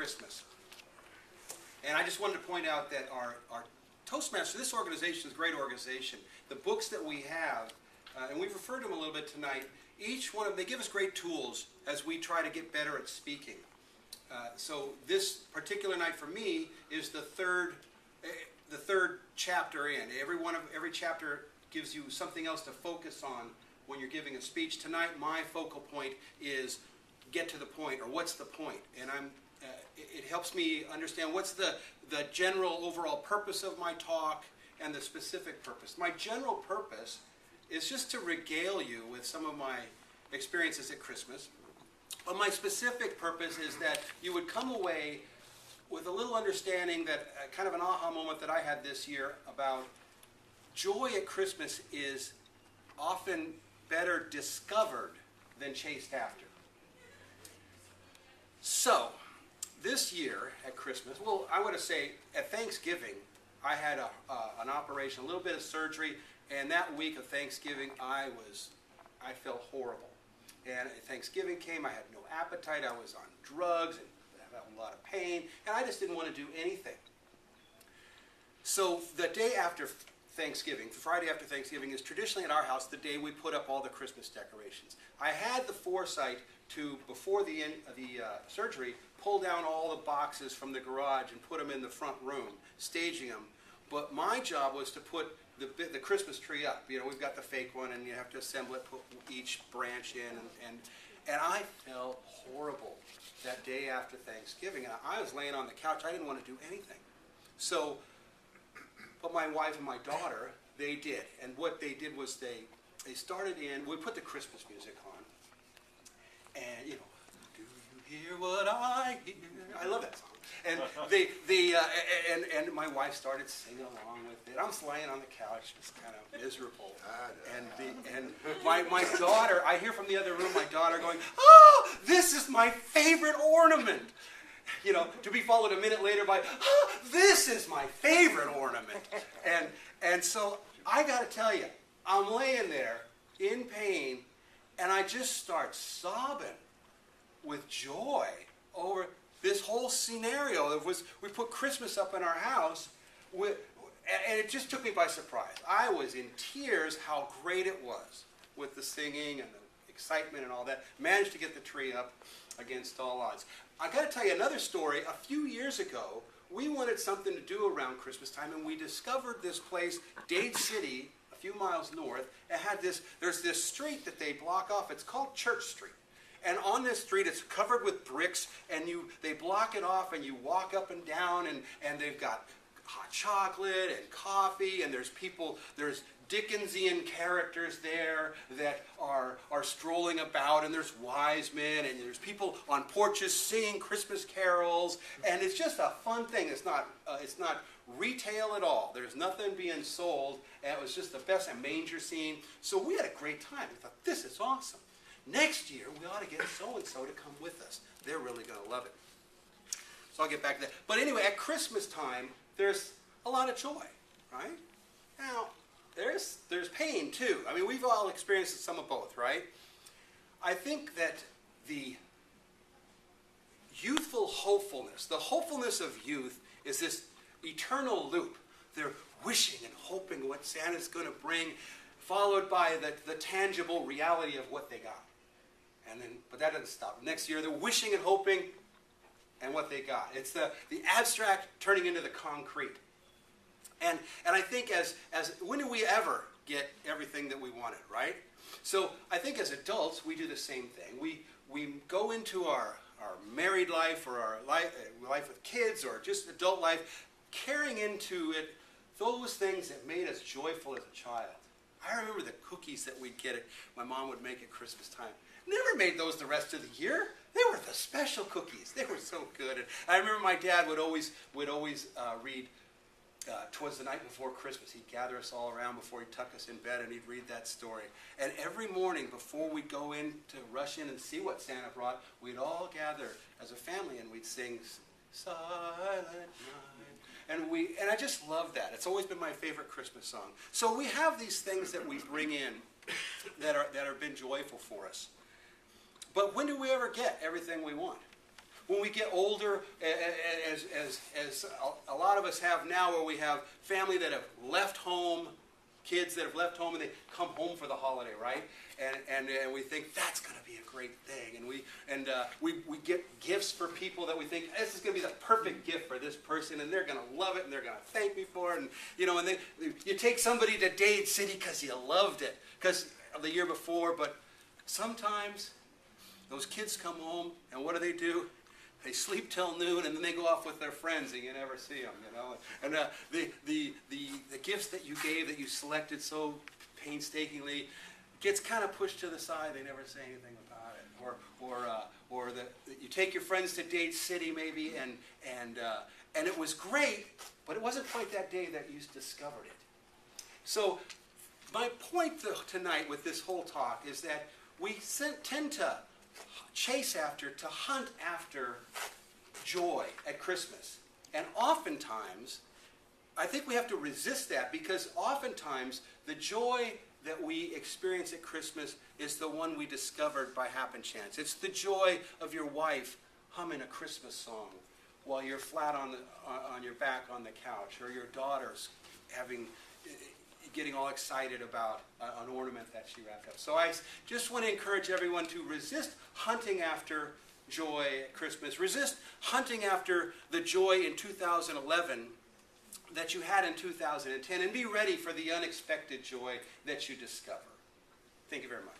Christmas. And I just wanted to point out that our Toastmasters, this organization is a great organization. The books that we have, and we've referred to them a little bit tonight, each one of them, they give us great tools as we try to get better at speaking. So this particular night for me is the third chapter in. Every chapter gives you something else to focus on when you're giving a speech. Tonight, my focal point is get to the point, or what's the point? And it helps me understand what's the general overall purpose of my talk and the specific purpose. My general purpose is just to regale you with some of my experiences at Christmas. But my specific purpose is that you would come away with a little understanding that kind of an aha moment that I had this year about joy at Christmas is often better discovered than chased after. So, this year at Christmas, well, I want to say at Thanksgiving, I had an operation, a little bit of surgery, and that week of Thanksgiving, I felt horrible. And Thanksgiving came, I had no appetite, I was on drugs, and I had a lot of pain, and I just didn't want to do anything. So the day after Thanksgiving, Friday after Thanksgiving, is traditionally at our house the day we put up all the Christmas decorations. I had the foresight to, before the surgery, pull down all the boxes from the garage and put them in the front room, staging them. But my job was to put the Christmas tree up. You know, we've got the fake one, and you have to assemble it, put each branch in, and I felt horrible that day after Thanksgiving. And I was laying on the couch. I didn't want to do anything. So, but my wife and my daughter, they did. And what they did was they started we put the Christmas music on. And, you know, do you hear what I hear? I love that song. And and my wife started singing along with it. I'm just laying on the couch, just kind of miserable. And my daughter, I hear from the other room, my daughter going, "Oh, this is my favorite ornament." You know, to be followed a minute later by, "Oh, this is my favorite ornament." And so I got to tell you, I'm laying there in pain, and I just start sobbing with joy over this whole scenario. We put Christmas up in our house, and it just took me by surprise. I was in tears how great it was with the singing and the excitement and all that. Managed to get the tree up against all odds. I got to tell you another story. A few years ago, we wanted something to do around Christmas time, and we discovered this place, Dade City, a few miles north. It had there's this street that they block off. It's called Church Street. And on this street, it's covered with bricks, and they block it off, and you walk up and down, and they've got hot chocolate and coffee, and there's Dickensian characters there that are strolling about, and there's wise men, and there's people on porches singing Christmas carols, and it's just a fun thing. It's not retail at all. There's nothing being sold, and it was just the best, a manger scene. So we had a great time. We thought, this is awesome. Next year, we ought to get so-and-so to come with us. They're really going to love it. So I'll get back to that. But anyway, at Christmas time, there's a lot of joy, right? Now, there's pain, too. I mean, we've all experienced some of both, right? I think that the youthful hopefulness, the hopefulness of youth is this eternal loop. They're wishing and hoping what Santa's going to bring, followed by the tangible reality of what they got. But that doesn't stop. Next year, they're wishing and hoping, and what they got. It's the abstract turning into the concrete. And I think as when do we ever get everything that we wanted, right? So I think as adults, we do the same thing. We go into our married life, or our life with kids, or just adult life, carrying into it those things that made us joyful as a child. I remember the cookies that we'd get my mom would make at Christmas time. Never made those the rest of the year. They were the special cookies. They were so good. And I remember my dad would always read "'Twas the Night Before Christmas." He'd gather us all around before he'd tuck us in bed, and he'd read that story. And every morning before we'd go in to rush in and see what Santa brought, we'd all gather as a family, and we'd sing "Silent Night." And I just love that. It's always been my favorite Christmas song. So we have these things that we bring in that have been joyful for us. But when do we ever get everything we want? when we get older, as a lot of us have now, where we have family that have left home, kids that have left home, and they come home for the holiday, right? And we think that's going to be a great thing, and we get gifts for people that we think this is going to be the perfect gift for this person, and they're going to love it, and they're going to thank me for it, and and then you take somebody to Dade City because you loved it, because of the year before, but sometimes those kids come home, and what do? They sleep till noon, and then they go off with their friends, and you never see them, And the gifts that you gave, that you selected so painstakingly, gets kind of pushed to the side. They never say anything about it. Or you take your friends to Dade City, maybe, and it was great, but it wasn't quite that day that you discovered it. So my point tonight with this whole talk is that we tend to hunt after joy at Christmas. And oftentimes, I think we have to resist that, because oftentimes the joy that we experience at Christmas is the one we discovered by happen chance. It's the joy of your wife humming a Christmas song while you're flat on your back on the couch, or your daughter's getting all excited about an ornament that she wrapped up. So I just want to encourage everyone to resist hunting after joy at Christmas. Resist hunting after the joy in 2011 that you had in 2010, and be ready for the unexpected joy that you discover. Thank you very much.